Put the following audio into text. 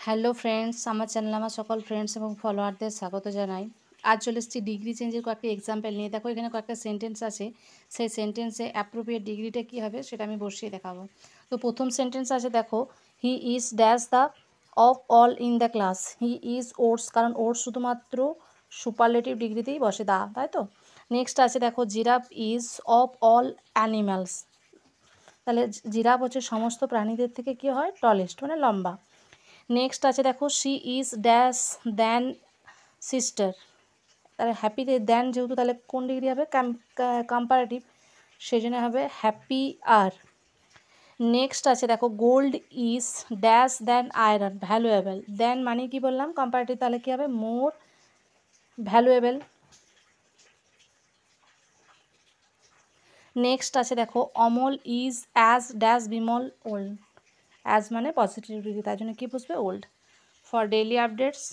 Hello friends, আমার চ্যানেলে আমার সকল ফ্রেন্ডস এবং ফলোয়ারদের স্বাগত জানাই। আজ চলে এসেছি ডিগ্রি চেঞ্জের কয়েকটা এক্সাম্পল নিয়ে। দেখো এখানে কয়েকটা সেন্টেন্স আছে, সেই সেন্টেন্সে অ্যাপ্রোপ্রিয়েট ডিগ্রিটা কী হবে সেটা আমি বসিয়ে দেখাবো। তো প্রথম সেন্টেন্স আছে, দেখো he is dash the of all in the class. He is oats, কারণ ওটস শুধুমাত্র সুপারলেটিভ ডিগ্রিতেই বসে দা, তাই তো। নেক্সট আছে দেখো giraffe is of all animals, তাহলে জিরাফ হচ্ছে সমস্ত প্রাণীদের থেকে কী হয়, টলেস্ট মানে লম্বা। নেক্সট আছে দেখো she is dash than sister, তাহলে হ্যাপিতে দ্যান যেহেতু তাহলে কোন ডিগ্রি হবে, কম্পারেটিভ, সেই জন্য হবে হ্যাপি আর। নেক্সট আছে দেখো gold is dash than iron valuable, than মানে কি বললাম, কম্পারেটিভ, তাহলে কী হবে মোর ভ্যালুয়েবল। নেক্সট আছে দেখো Amal is as dash Bimal old, as মানে পজিটিভ ডিগ্রি, তার জন্য কী বুঝবে ওল্ড। For daily updates